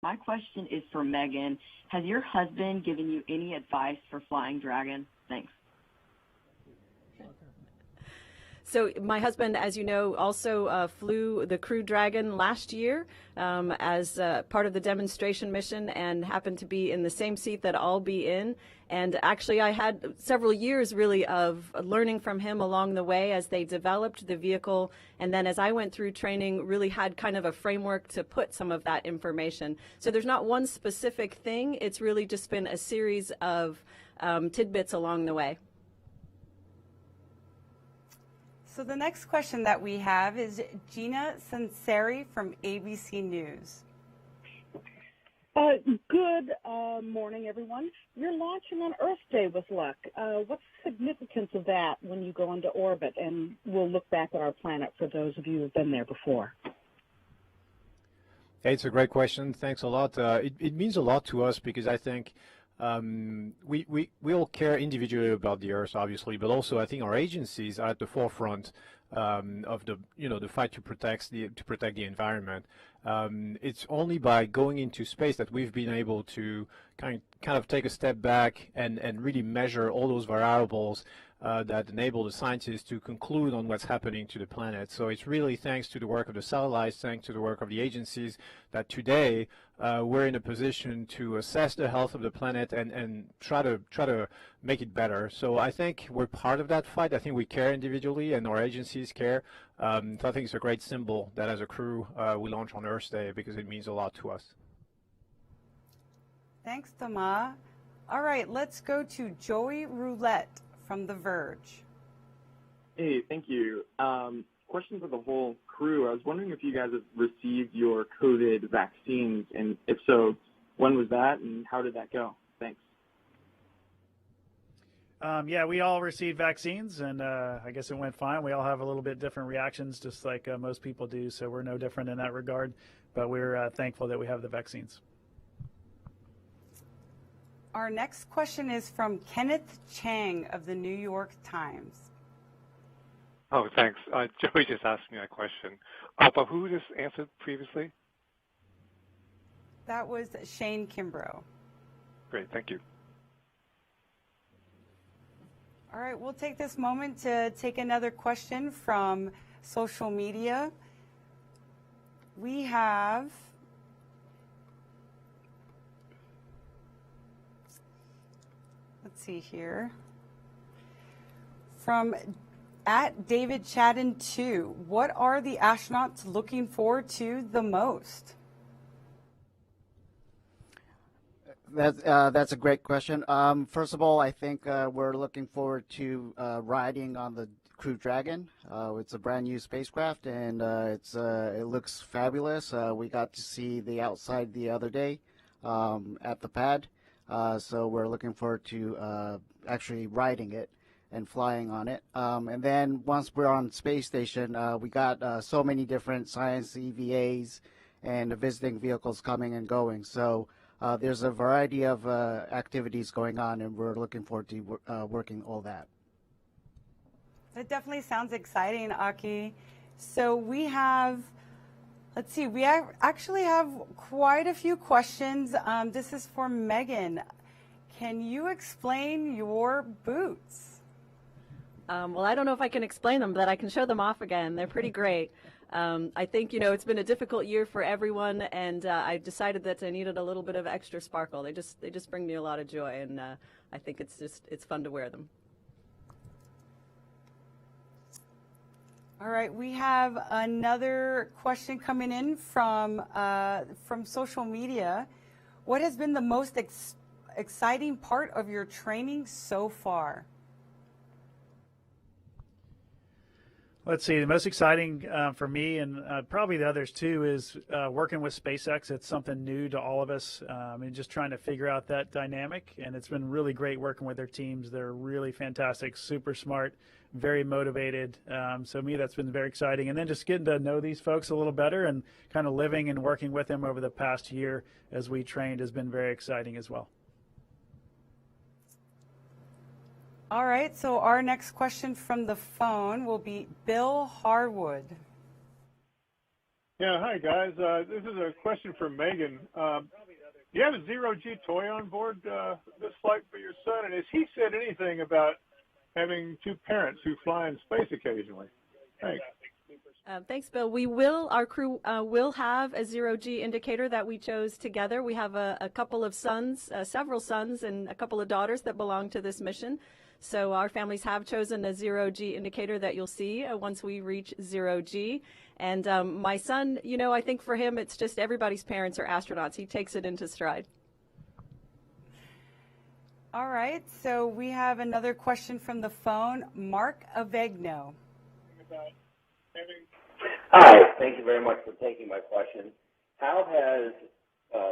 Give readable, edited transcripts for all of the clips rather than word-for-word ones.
My question is for Megan. Has your husband given you any advice for Flying Dragon? Thanks. So my husband, as you know, also flew the Crew Dragon last year as part of the demonstration mission and happened to be in the same seat that I'll be in. And actually, I had several years really of learning from him along the way as they developed the vehicle. And then as I went through training, really had kind of a framework to put some of that information. So there's not one specific thing. It's really just been a series of tidbits along the way. So the next question that we have is Gina Sanseri from ABC News. Good morning, everyone. You're launching on Earth Day with luck. What's the significance of that when you go into orbit? And we'll look back at our planet for those of you who've been there before. Hey, it's a great question. Thanks a lot. It means a lot to us because I think we all care individually about the Earth, obviously, but also I think our agencies are at the forefront of the fight to protect the environment. It's only by going into space that we've been able to kind of take a step back and really measure all those variables that enable the scientists to conclude on what's happening to the planet. So it's really thanks to the work of the satellites, thanks to the work of the agencies, that today we're in a position to assess the health of the planet and try to make it better. So I think we're part of that fight. I think we care individually, and our agencies care. So I think it's a great symbol that as a crew we launch on Earth Day because it means a lot to us. Thanks, Thomas. All right, let's go to Joey Roulette from The Verge. Hey, thank you. Question for the whole crew. I was wondering if you guys have received your COVID vaccines, and if so, when was that, and how did that go? Thanks. Yeah, we all received vaccines, and I guess it went fine. We all have a little bit different reactions, just like most people do, so we're no different in that regard. But we're thankful that we have the vaccines. Our next question is from Kenneth Chang of the New York Times. Oh, thanks. Joey just asked me a question. But who just answered previously? That was Shane Kimbrough. Great, thank you. All right, we'll take this moment to take another question from social media. We have let's see here. From @David Chadden 2, what are the astronauts looking forward to the most? That's a great question. First of all, I think we're looking forward to riding on the Crew Dragon. It's a brand new spacecraft, and it looks fabulous. We got to see the outside the other day at the pad. So we're looking forward to actually riding it and flying on it. And then once we're on space station, we got so many different science EVAs and visiting vehicles coming and going. So there's a variety of activities going on, and we're looking forward to working all that. That definitely sounds exciting, Aki. So we have, let's see, we actually have quite a few questions. This is for Megan. Can you explain your boots? Well, I don't know if I can explain them, but I can show them off again. They're pretty great. I think, it's been a difficult year for everyone, and I decided that I needed a little bit of extra sparkle. They just bring me a lot of joy, and I think it's fun to wear them. All right, we have another question coming in from social media. What has been the most exciting part of your training so far? Let's see, the most exciting for me and probably the others too is working with SpaceX. It's something new to all of us and just trying to figure out that dynamic. And it's been really great working with their teams. They're really fantastic, super smart, very motivated. So me, that's been very exciting. And then just getting to know these folks a little better and kind of living and working with them over the past year as we trained has been very exciting as well. All right, so our next question from the phone will be Bill Harwood. Yeah, hi guys. This is a question for Megan. You have a zero-G toy on board this flight for your son, and has he said anything about having two parents who fly in space occasionally? Thanks. Thanks, Bill. Our crew will have a zero-G indicator that we chose together. We have a couple of sons, several sons, and a couple of daughters that belong to this mission. So our families have chosen a zero-G indicator that you'll see once we reach zero-G. And my son, I think for him, it's just everybody's parents are astronauts. He takes it into stride. All right, so we have another question from the phone. Mark Avegno. Hi, thank you very much for taking my question. How has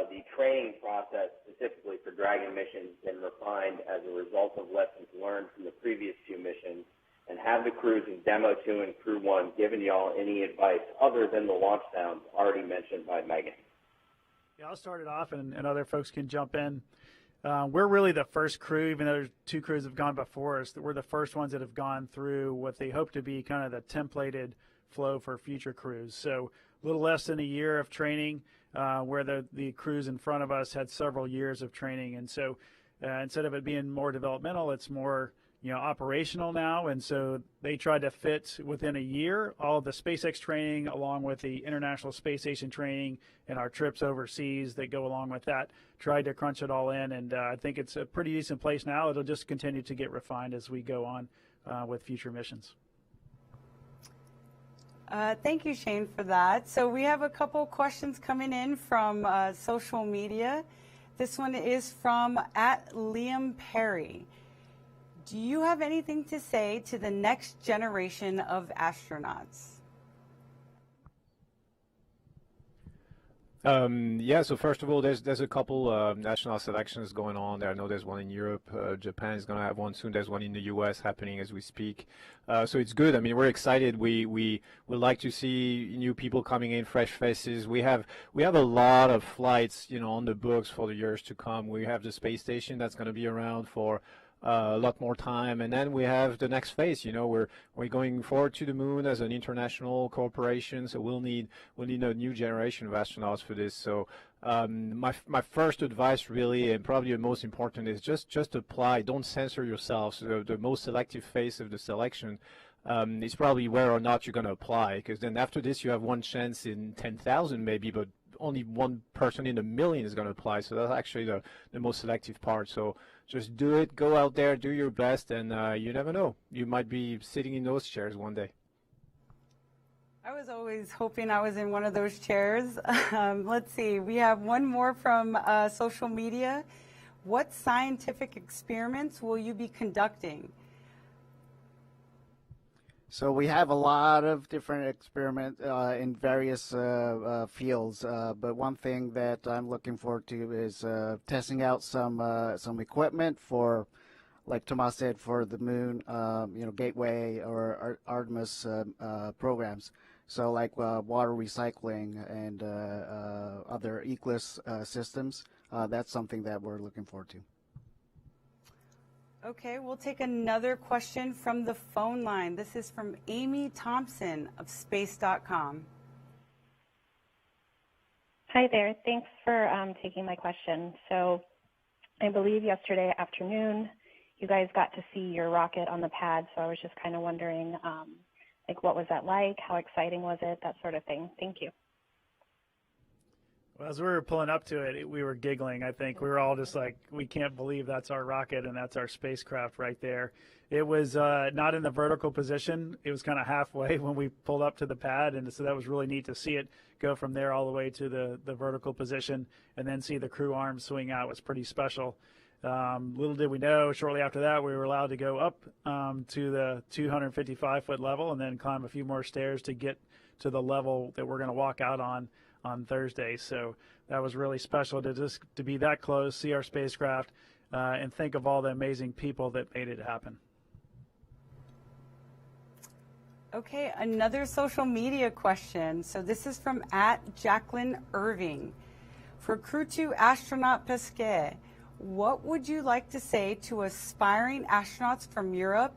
the training process specifically for Dragon missions been refined as a result of lessons learned from the previous two missions? And have the crews in Demo 2 and Crew 1 given y'all any advice other than the launch sounds already mentioned by Megan? Yeah, I'll start it off and other folks can jump in. We're really the first crew, even though two crews have gone before us. We're the first ones that have gone through what they hope to be kind of the templated flow for future crews. So a little less than a year of training, where the crews in front of us had several years of training. And so instead of it being more developmental, it's more operational now. And so they tried to fit within a year all of the SpaceX training along with the International Space Station training and our trips overseas that go along with that. Tried to crunch it all in, and I think it's a pretty decent place now. It'll just continue to get refined as we go on with future missions. Thank you, Shane, for that. So we have a couple questions coming in from social media. This one is from @Liam Perry. Do you have anything to say to the next generation of astronauts? Yeah, so first of all, there's a couple national selections going on there. I know there's one in Europe. Japan is going to have one soon. There's one in the U.S. happening as we speak. So it's good. I mean, we're excited. We would like to see new people coming in, fresh faces. We have a lot of flights, on the books for the years to come. We have the space station that's going to be around for a lot more time, and then we have the next phase. We're going forward to the moon as an international corporation, so we'll need a new generation of astronauts for this. So my first advice, really, and probably the most important, is just apply. Don't censor yourself. So the most selective phase of the selection is probably where or not you're going to apply, because then after this you have one chance in 10,000 maybe, but only one person in a million is going to apply. So that's actually the most selective part. So just do it, go out there, do your best, and you never know. You might be sitting in those chairs one day. I was always hoping I was in one of those chairs. Let's see, we have one more from social media. What scientific experiments will you be conducting? So we have a lot of different experiments in various fields, but one thing that I'm looking forward to is testing out some equipment for, like Tomas said, for the moon, Gateway or Artemis programs. So like water recycling and other Eclipse systems. That's something that we're looking forward to. Okay, we'll take another question from the phone line. This is from Amy Thompson of space.com. Hi there. Thanks for taking my question. So I believe yesterday afternoon you guys got to see your rocket on the pad, so I was just kind of wondering, what was that like? How exciting was it? That sort of thing. Thank you. Well, as we were pulling up to it, we were giggling. I think we were all just like, we can't believe that's our rocket and that's our spacecraft right there. It was not in the vertical position. It was kind of halfway when we pulled up to the pad, and so that was really neat to see it go from there all the way to the vertical position and then see the crew arms swing out. It was pretty special. Little did we know, shortly after that, we were allowed to go up to the 255-foot level and then climb a few more stairs to get to the level that we're going to walk out on Thursday. So that was really special to be that close, see our spacecraft, and think of all the amazing people that made it happen. Okay, another social media question. So this is from @Jacqueline Irving. For Crew 2 astronaut Pesquet, what would you like to say to aspiring astronauts from Europe,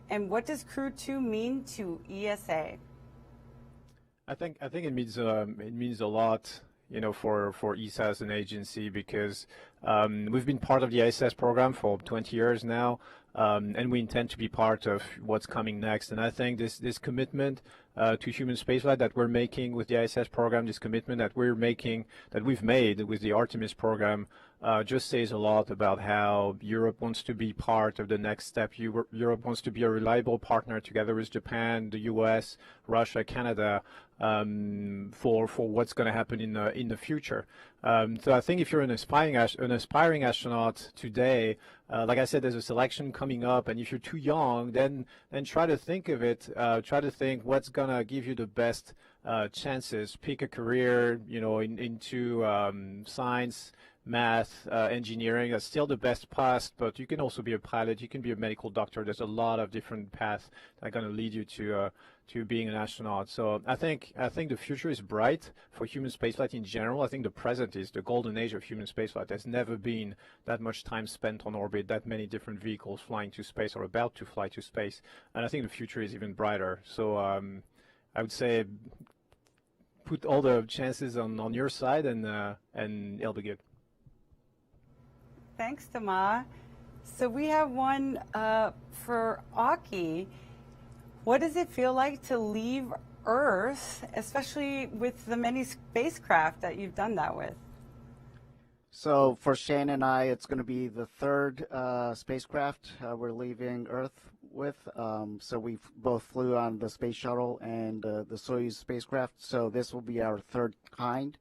and what does Crew 2 mean to ESA? I think it means a lot, for ESA as an agency because we've been part of the ISS program for 20 years now, and we intend to be part of what's coming next. And I think this commitment to human spaceflight that we're making with the ISS program, this commitment that we've made with the Artemis program, just says a lot about how Europe wants to be part of the next step. Europe wants to be a reliable partner together with Japan, the U.S., Russia, Canada, for what's going to happen in the future. So I think if you're an aspiring astronaut today, like I said, there's a selection coming up, and if you're too young, then try to think of it. Try to think what's gonna give you the best chances. Pick a career, into science, math, engineering. That's still the best path, but you can also be a pilot. You can be a medical doctor. There's a lot of different paths that are going to lead you to being an astronaut. So I think the future is bright for human spaceflight in general. I think the present is the golden age of human spaceflight. There's never been that much time spent on orbit, that many different vehicles flying to space or about to fly to space, and I think the future is even brighter. So I would say put all the chances on your side, and it'll be good. Thanks, Thomas. So we have one for Aki. What does it feel like to leave Earth, especially with the many spacecraft that you've done that with? So for Shane and I, it's going to be the third spacecraft we're leaving Earth with. So we both flew on the space shuttle and the Soyuz spacecraft. So this will be our third kind.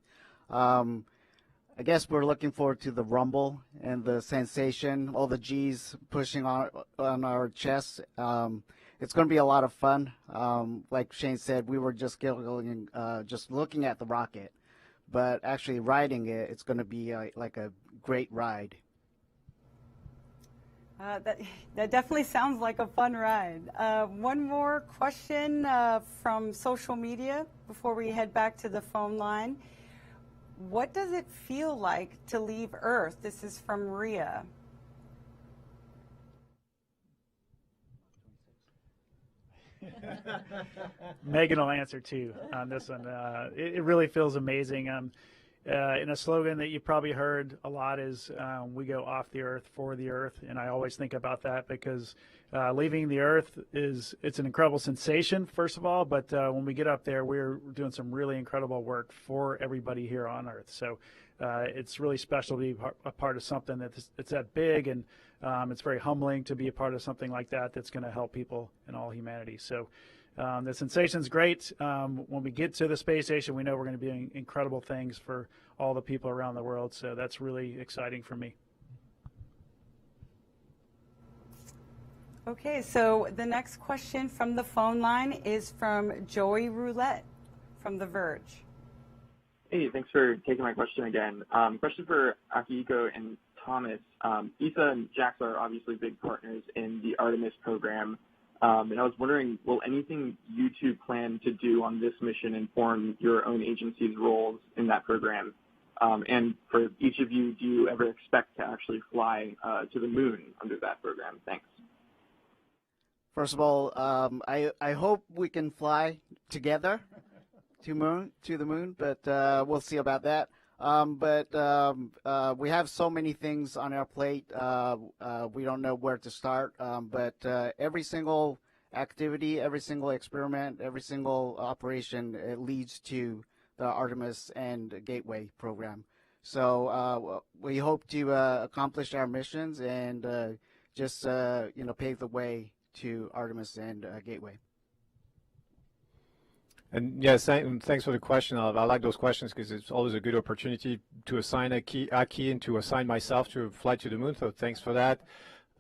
I guess we're looking forward to the rumble and the sensation, all the G's pushing on our chests. It's going to be a lot of fun. Like Shane said, we were just giggling, just looking at the rocket, but actually riding it, it's going to be like a great ride. That definitely sounds like a fun ride. One more question from social media before we head back to the phone line. What does it feel like to leave Earth? This is from Ria. Megan will answer too on this one. It really feels amazing. And a slogan that you probably heard a lot is we go off the Earth for the Earth, and I always think about that because leaving the Earth it's an incredible sensation, first of all, but when we get up there, we're doing some really incredible work for everybody here on Earth. So it's really special to be a part of something that's that big, and it's very humbling to be a part of something like that that's going to help people and all humanity. So the sensation's great. When we get to the space station, we know we're going to be doing incredible things for all the people around the world. So that's really exciting for me. Okay, so the next question from the phone line is from Joey Roulette from The Verge. Hey, thanks for taking my question again. Question for Akihiko and Thomas. ESA and JAXA are obviously big partners in the Artemis program. And I was wondering, will anything you two plan to do on this mission inform your own agency's roles in that program? And for each of you, do you ever expect to actually fly to the moon under that program? Thanks. First of all, I hope we can fly together to the moon, but we'll see about that. But we have so many things on our plate. We don't know where to start. But every single activity, every single experiment, every single operation, it leads to the Artemis and Gateway program. So we hope to accomplish our missions and just pave the way to Artemis and Gateway. And yes, thanks for the question. I like those questions because it's always a good opportunity to assign a key and to assign myself to fly to the moon. So thanks for that.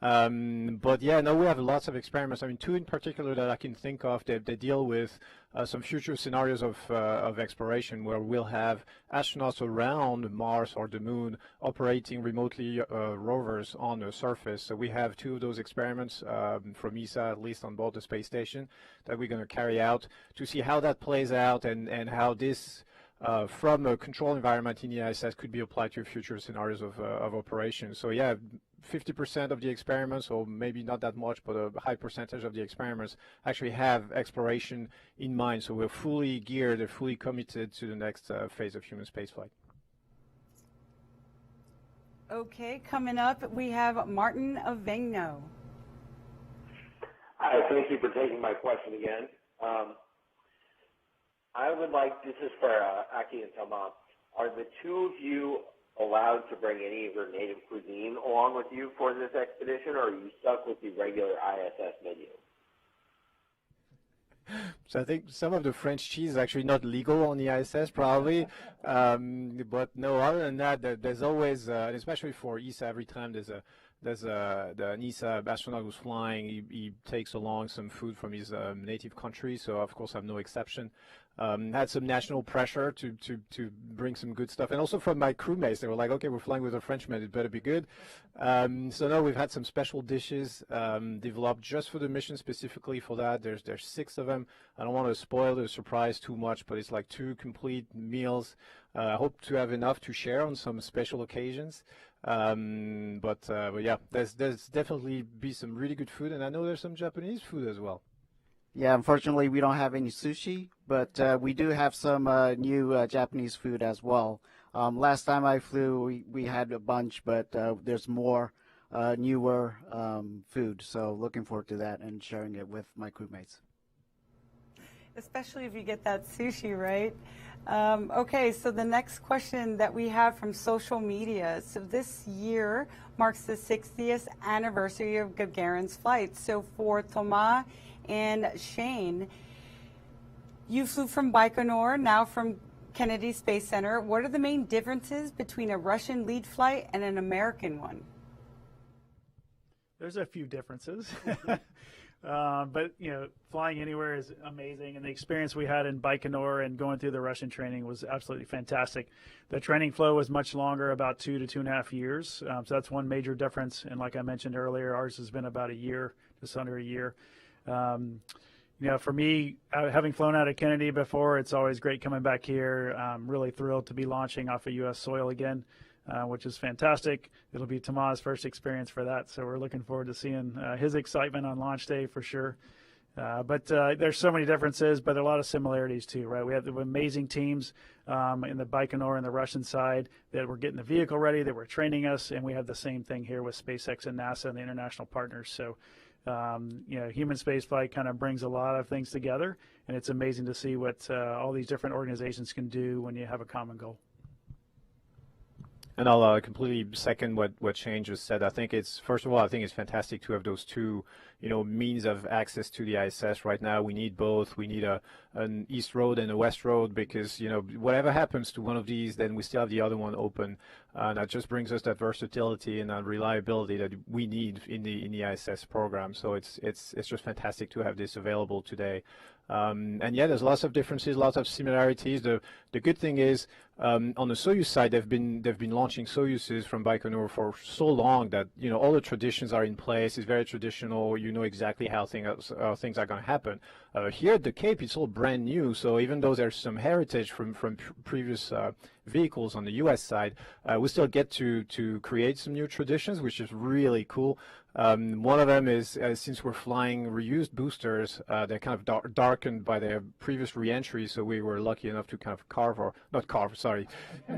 But yeah, no, we have lots of experiments. I mean, two in particular that I can think of. They deal with some future scenarios of exploration where we'll have astronauts around Mars or the moon operating remotely rovers on the surface. So we have two of those experiments from ESA, at least on board the space station, that we're going to carry out to see how that plays out and how this from a control environment in the ISS could be applied to future scenarios of operation. So yeah, 50% of the experiments, or maybe not that much, but a high percentage of the experiments actually have exploration in mind. So we're fully geared and fully committed to the next phase of human spaceflight. Okay, coming up, we have Martin Avegno. Hi, thank you for taking my question again. I would like, this is for Aki and Thomas, are the two of you allowed to bring any of your native cuisine along with you for this expedition, or are you stuck with the regular ISS menu? So I think some of the French cheese is actually not legal on the ISS, probably. But no, other than that, there's always, especially for ESA, every time an ESA astronaut who's flying, he takes along some food from his native country. So of course, I'm no exception. Had some national pressure to bring some good stuff, and also from my crewmates, they were like, "Okay, we're flying with a Frenchman; it better be good." So no, we've had some special dishes developed just for the mission, specifically for that. There's 6 of them. I don't want to spoil the surprise too much, but it's like 2 complete meals. I hope to have enough to share on some special occasions. But yeah, there's definitely be some really good food, and I know there's some Japanese food as well. Yeah, unfortunately, we don't have any sushi, but we do have some new Japanese food as well. Last time I flew, we had a bunch, but there's more newer food. So looking forward to that and sharing it with my crewmates. Especially if you get that sushi, right? Okay, so the next question that we have from social media. So this year marks the 60th anniversary of Gagarin's flight. So for Thomas and Shane, you flew from Baikonur, now from Kennedy Space Center. What are the main differences between a Russian lead flight and an American one? There's a few differences. But, you know, flying anywhere is amazing. And the experience we had in Baikonur and going through the Russian training was absolutely fantastic. The training flow was much longer, about 2 to 2.5 years. So that's one major difference. And like I mentioned earlier, ours has been about a year, just under a year. You know, for me, having flown out of Kennedy before, it's always great coming back here. I'm really thrilled to be launching off of U.S. soil again, which is fantastic. It'll be Thomas' first experience for that, so we're looking forward to seeing his excitement on launch day for sure. But there's so many differences, but there are a lot of similarities too, right? We have the amazing teams in the Baikonur and the Russian side that were getting the vehicle ready, that were training us, and we have the same thing here with SpaceX and NASA and the international partners. So, you know, human spaceflight kind of brings a lot of things together, and it's amazing to see what all these different organizations can do when you have a common goal. And I'll completely second what Shane just said. I think first of all, I think it's fantastic to have those two, you know, means of access to the ISS right now. We need both. We need an east road and a west road because, you know, whatever happens to one of these, then we still have the other one open. And that just brings us that versatility and that reliability that we need in the ISS program. So it's just fantastic to have this available today. And yeah, there's lots of differences, lots of similarities. The good thing is, on the Soyuz side, they've been launching Soyuzes from Baikonur for so long that, you know, all the traditions are in place. It's very traditional. You know exactly how things are going to happen. Here at the Cape, it's all brand new. So even though there's some heritage from previous vehicles on the U.S. side, we still get to create some new traditions, which is really cool. One of them is, since we're flying reused boosters, they're kind of darkened by their previous reentry, so we were lucky enough to kind of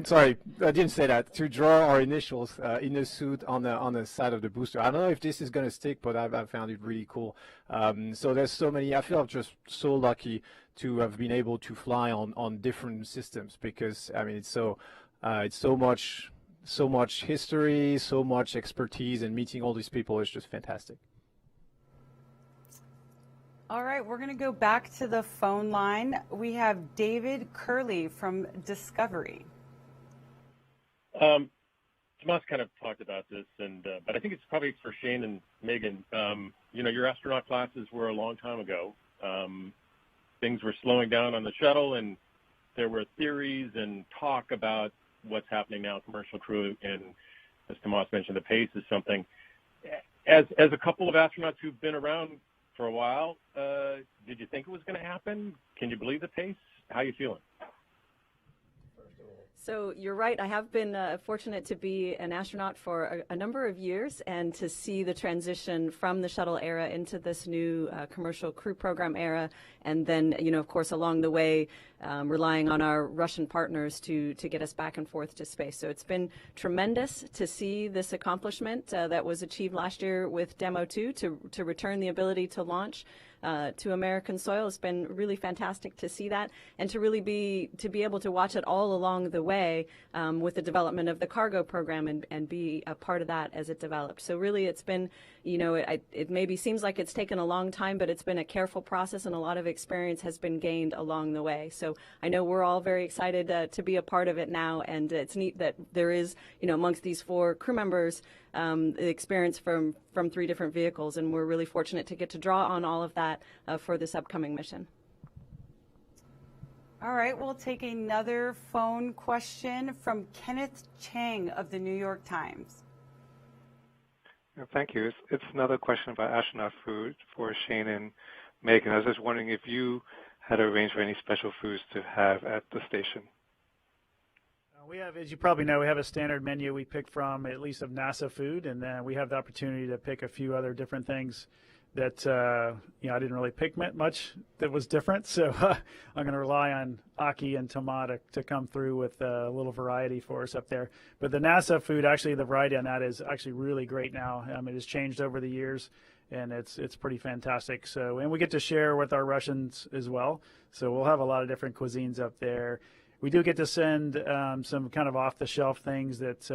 sorry, I didn't say that, to draw our initials in the suit on the side of the booster. I don't know if this is going to stick, but I've found it really cool. So there's so many, I feel I'm just so lucky to have been able to fly on different systems because, I mean, it's so much history, so much expertise, and meeting all these people is just fantastic. All right, we're going to go back to the phone line. We have David Curley from Discovery. Tomas kind of talked about this, but I think it's probably for Shane and Megan. You know, your astronaut classes were a long time ago. Things were slowing down on the shuttle, and there were theories and talk about what's happening now in commercial crew, and as Tomas mentioned, the pace is something. As a couple of astronauts who've been around for a while, did you think it was going to happen? Can you believe the pace? How are you feeling? So you're right. I have been fortunate to be an astronaut for a number of years and to see the transition from the shuttle era into this new commercial crew program era. And then, of course, along the way, relying on our Russian partners to get us back and forth to space. So it's been tremendous to see this accomplishment that was achieved last year with Demo 2 to return the ability to launch to American soil. It's been really fantastic to see that and to really be able to watch it all along the way with the development of the cargo program and be a part of that as it developed. So really it's been, it maybe seems like it's taken a long time, but it's been a careful process and a lot of experience has been gained along the way. So I know we're all very excited to be a part of it now, and it's neat that there is, amongst these 4 crew members, the experience from 3 different vehicles, and we're really fortunate to get to draw on all of that for this upcoming mission. All right, we'll take another phone question from Kenneth Chang of the New York Times. Thank you. It's another question about astronaut food for Shane and Megan. I was just wondering if you had arranged for any special foods to have at the station. We have, as you probably know, we have a standard menu we pick from, at least of NASA food, and then we have the opportunity to pick a few other different things that, I didn't really pick much that was different. So I'm going to rely on Aki and Tama to come through with a little variety for us up there. But the NASA food, actually, the variety on that is actually really great now. It has changed over the years, and it's pretty fantastic. So, and we get to share with our Russians as well. So we'll have a lot of different cuisines up there. We do get to send some kind of off-the-shelf things that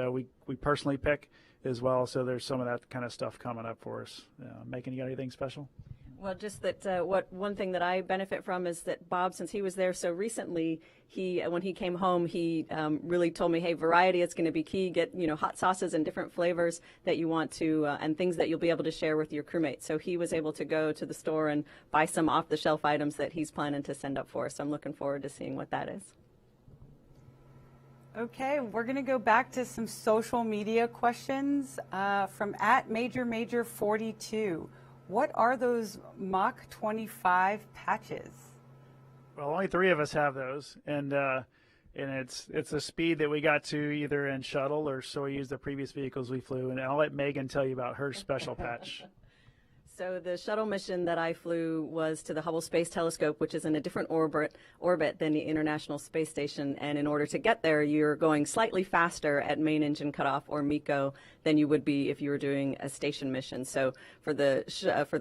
we personally pick as well. So there's some of that kind of stuff coming up for us. Megan, you got anything special? Well, just that one thing that I benefit from is that Bob, since he was there so recently, when he came home, he really told me, hey, variety is going to be key. Get hot sauces and different flavors that you want to, and things that you'll be able to share with your crewmates. So he was able to go to the store and buy some off-the-shelf items that he's planning to send up for us. So I'm looking forward to seeing what that is. Okay, we're going to go back to some social media questions from @MajorMajor42. What are those Mach 25 patches? Well, only 3 of us have those, and it's a speed that we got to either in shuttle or Soyuz, the previous vehicles we flew. And I'll let Megan tell you about her special patch. So the shuttle mission that I flew was to the Hubble Space Telescope, which is in a different orbit than the International Space Station. And in order to get there, you're going slightly faster at main engine cutoff, or MECO, than you would be if you were doing a station mission. So for the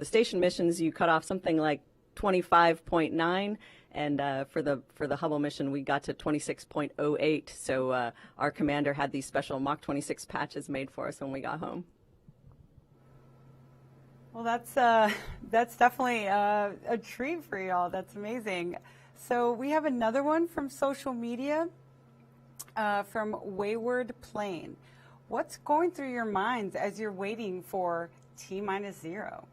station missions, you cut off something like 25.9. And for the Hubble mission, we got to 26.08. So our commander had these special Mach 26 patches made for us when we got home. Well, that's definitely a treat for y'all. That's amazing. So we have another one from social media from Wayward Plane. What's going through your minds as you're waiting for T-0?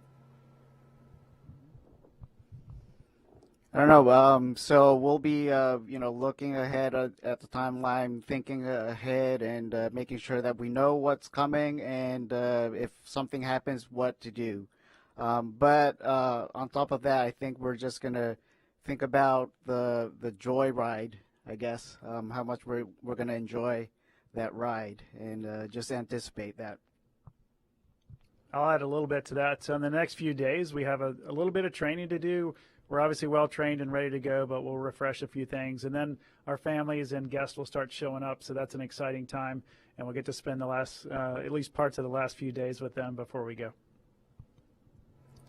I don't know. So we'll be, looking ahead at the timeline, thinking ahead, and making sure that we know what's coming, and if something happens, what to do. But on top of that, I think we're just gonna think about the joy ride, I guess. How much we're gonna enjoy that ride, and just anticipate that. I'll add a little bit to that. So in the next few days, we have a little bit of training to do. We're obviously well trained and ready to go, but we'll refresh a few things. And then our families and guests will start showing up. So that's an exciting time. And we'll get to spend the last, at least parts of the last few days with them before we go.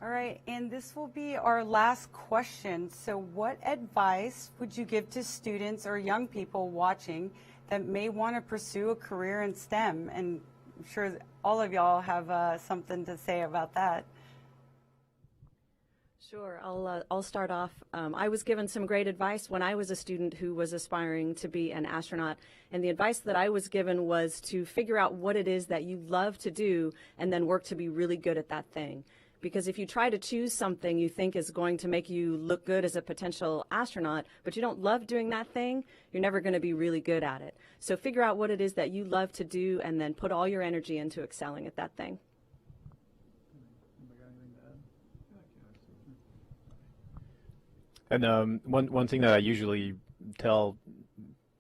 All right, and this will be our last question. So what advice would you give to students or young people watching that may want to pursue a career in STEM? And I'm sure all of y'all have something to say about that. Sure, I'll start off. I was given some great advice when I was a student who was aspiring to be an astronaut, and the advice that I was given was to figure out what it is that you love to do and then work to be really good at that thing. Because if you try to choose something you think is going to make you look good as a potential astronaut, but you don't love doing that thing, you're never going to be really good at it. So figure out what it is that you love to do and then put all your energy into excelling at that thing. And one thing that I usually tell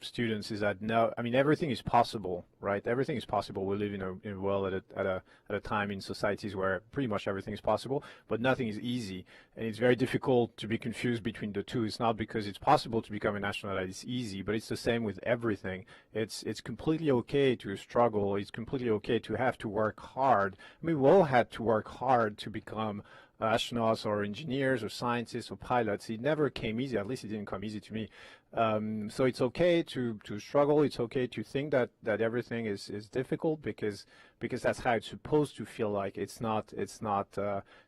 students is that now, I mean, everything is possible, right? Everything is possible. We live in a world at a time in societies where pretty much everything is possible, but nothing is easy, and it's very difficult to be confused between the two. It's not because it's possible to become an astronaut that it's easy, but it's the same with everything. It's completely okay to struggle. It's completely okay to have to work hard. I mean, we all had to work hard to become astronauts or engineers or scientists or pilots. It never came easy. At least it didn't come easy to me. So it's okay to struggle. It's okay to think that everything is difficult because that's how it's supposed to feel like. It's not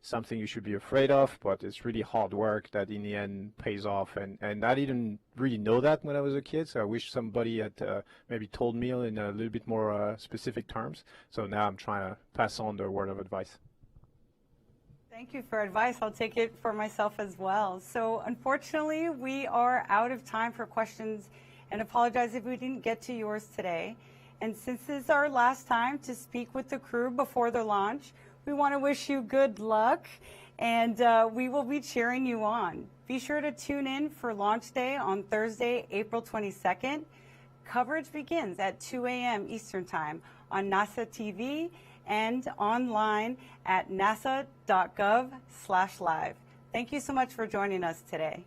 something you should be afraid of, but it's really hard work that in the end pays off. And I didn't really know that when I was a kid, so I wish somebody had maybe told me in a little bit more specific terms. So now I'm trying to pass on the word of advice. Thank you for advice. I'll take it for myself as well. So unfortunately, we are out of time for questions, and apologize if we didn't get to yours today. And since this is our last time to speak with the crew before the launch, we want to wish you good luck, and we will be cheering you on. Be sure to tune in for launch day on Thursday, April 22nd. Coverage begins at 2 a.m. Eastern Time on NASA TV and online at nasa.gov/live. Thank you so much for joining us today.